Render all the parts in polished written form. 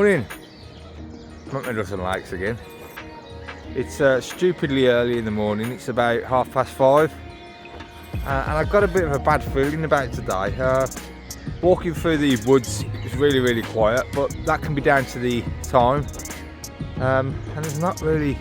morning. I'm at Middleton Lakes again. It's stupidly early in the morning. It's about 5:30, and I've got a bit of a bad feeling about today. Walking through the woods is really quiet, but that can be down to the time, and there's not really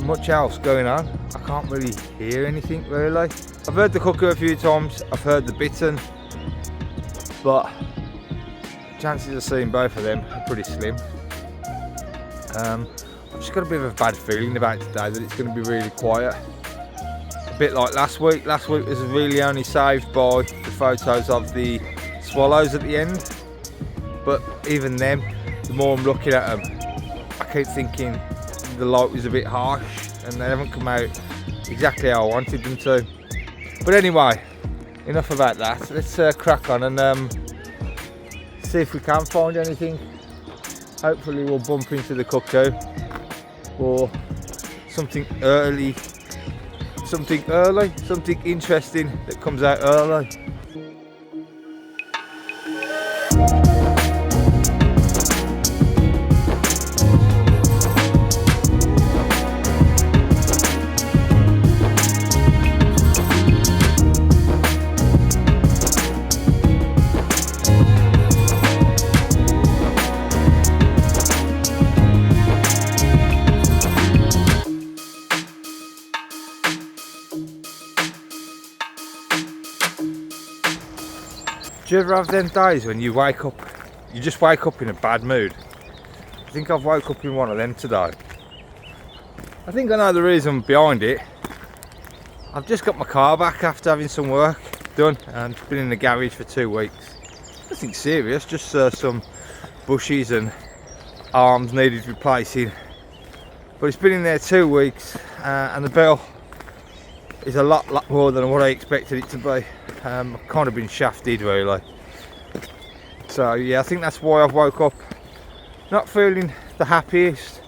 much else going on. I can't really hear anything really. I've heard the cuckoo a few times, I've heard the bittern, but chances of seeing both of them are pretty slim. I've just got a bit of a bad feeling about today, that it's going to be really quiet. A bit like last week. Last week was really only saved by the photos of the swallows at the end. But even then, the more I'm looking at them, I keep thinking the light was a bit harsh and they haven't come out exactly how I wanted them to. But anyway, enough about that. Let's crack on and see if we can find anything. Hopefully we'll bump into the cuckoo or something early, something interesting that comes out early. Do you ever have them days when you wake up, you just wake up in a bad mood? I think I've woke up in one of them today. I think I know the reason behind it. I've just got my car back after having some work done and it's been in the garage for 2 weeks. Nothing serious, just some bushes and arms needed replacing. But it's been in there 2 weeks and the bill is a lot more than what I expected it to be. I've kind of been shafted really. So yeah, I think that's why I've woke up not feeling the happiest.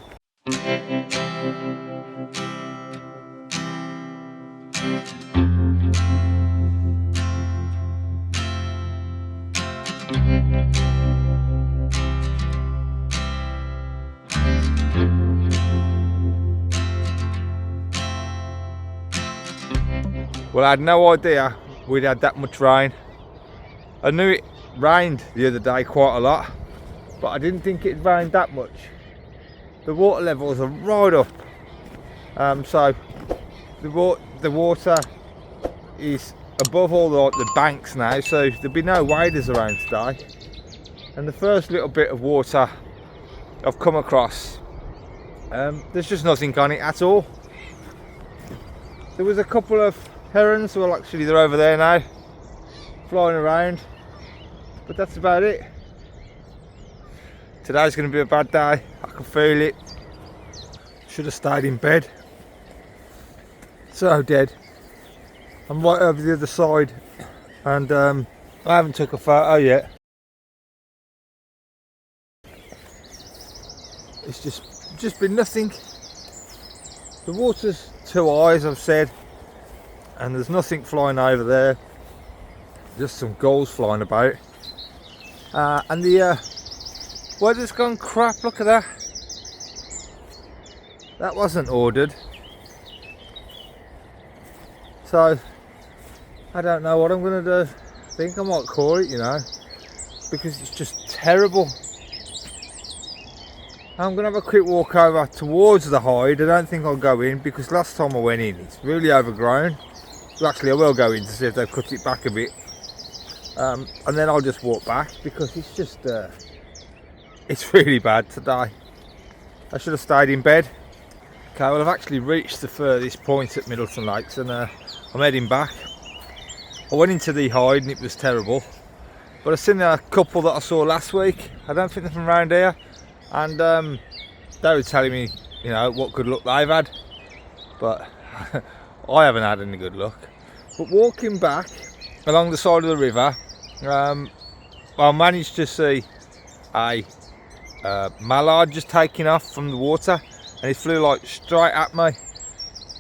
Well, I had no idea we'd had that much rain. I knew it rained the other day quite a lot, but I didn't think it'd rained that much. The water levels are right up, so the water is above all the banks now, so there'll be no waders around today. And the first little bit of water I've come across, there's just nothing on it at all. There was a couple of herons, well actually they're over there now, flying around, but that's about it. Today's going to be a bad day, I can feel it. Should have stayed in bed. So dead. I'm right over the other side and I haven't took a photo yet. It's just been nothing. The water's too high, as I've said, and there's nothing flying over there, just some gulls flying about, and the weather's gone crap. Look at that. That wasn't ordered, so I don't know what I'm going to do. I think I might call it, you know, because it's just terrible. I'm going to have a quick walk over towards the hide. I don't think I'll go in because last time I went in it's really overgrown. Well, actually I will go in to see if they've cut it back a bit, and then I'll just walk back because it's just it's really bad today. I should have stayed in bed. Okay, well I've actually reached the furthest point at Middleton Lakes and I'm heading back. I went into the hide and it was terrible, but I've seen a couple that I saw last week. I don't think they're from around here, and they were telling me, you know, what good luck they've had, but I haven't had any good luck. But walking back along the side of the river, I managed to see a mallard just taking off from the water, and he flew like straight at me.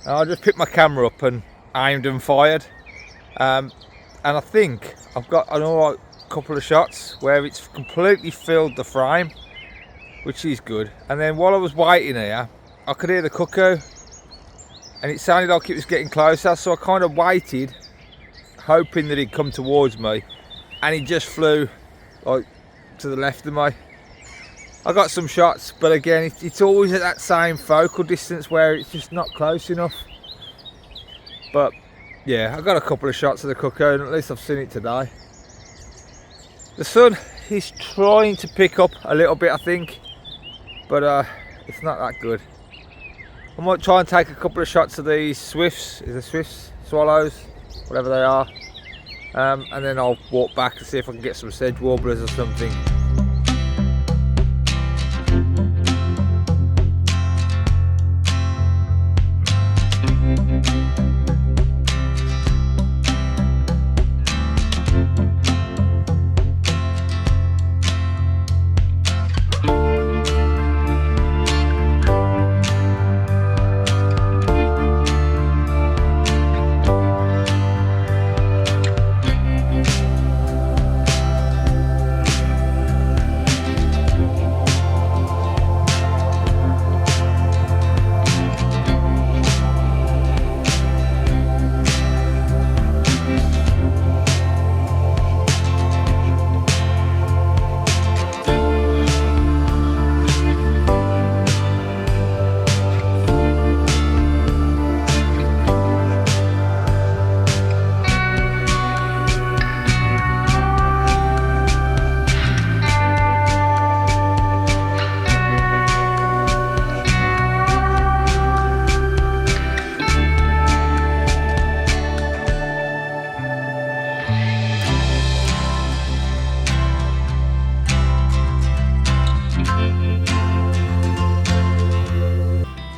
And I just picked my camera up and aimed and fired, and I think I've got an alright couple of shots where it's completely filled the frame, which is good. And then while I was waiting here, I could hear the cuckoo, and it sounded like it was getting closer, so I kind of waited, hoping that he'd come towards me, and he just flew like to the left of me. I got some shots, but again, it's always at that same focal distance where it's just not close enough. But yeah, I got a couple of shots of the cuckoo, and at least I've seen it today. The sun is trying to pick up a little bit, I think, but it's not that good. I might try and take a couple of shots of these swifts, swallows, whatever they are, and then I'll walk back and see if I can get some sedge warblers or something.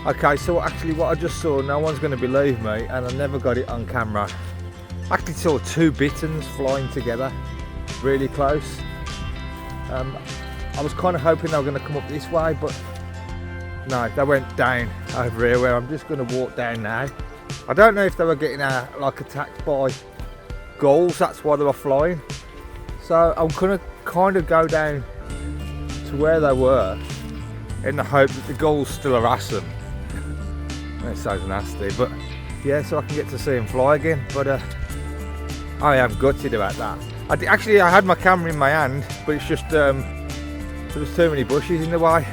Okay, so actually what I just saw, no one's going to believe me, and I never got it on camera. I actually saw two bitterns flying together, really close. I was kind of hoping they were going to come up this way, but no, they went down over here where I'm just going to walk down now. I don't know if they were getting like attacked by gulls, that's why they were flying. So I'm going to kind of go down to where they were in the hope that the gulls still harass them. That sounds nasty, but yeah, so I can get to see them fly again. But I am gutted about that. I had my camera in my hand, but it's just there was too many bushes in the way,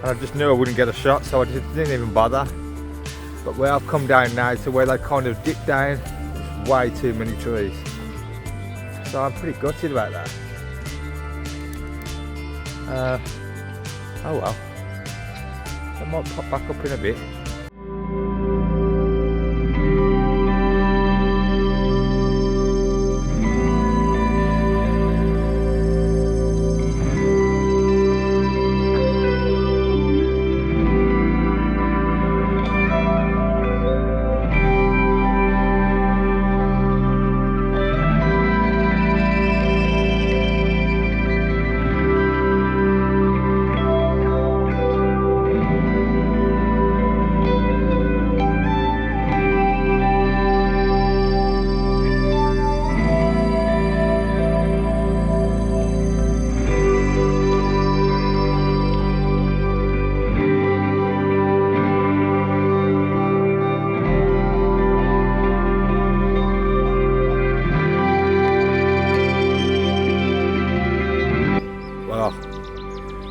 and I just knew I wouldn't get a shot, so I didn't even bother. But where I've come down now to where they kind of dip down, there's way too many trees, so I'm pretty gutted about that. Oh well, I might pop back up in a bit.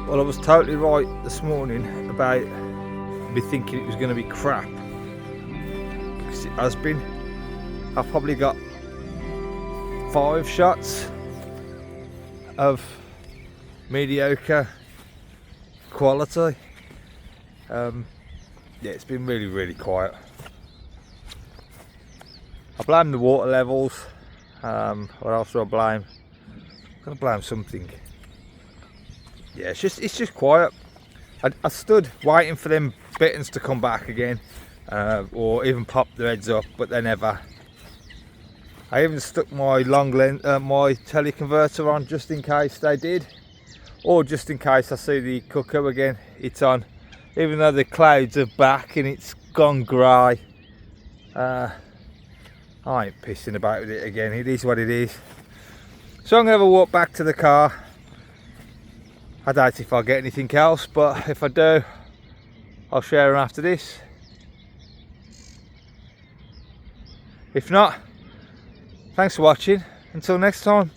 Well, I was totally right this morning about me thinking it was going to be crap, because it has been. I've probably got 5 shots of mediocre quality. Yeah, it's been really quiet. I blame the water levels. What else do I blame? I'm going to blame something. Yeah, it's just quiet. I stood waiting for them bitterns to come back again, or even pop their heads up, but they never. I even stuck my my teleconverter on just in case they did, or just in case I see the cuckoo again. It's on, even though the clouds are back and it's gone grey. I ain't pissing about with it again. It is what it is. So I'm gonna have a walk back to the car. I doubt if I'll get anything else, but if I do, I'll share them after this. If not, thanks for watching. Until next time.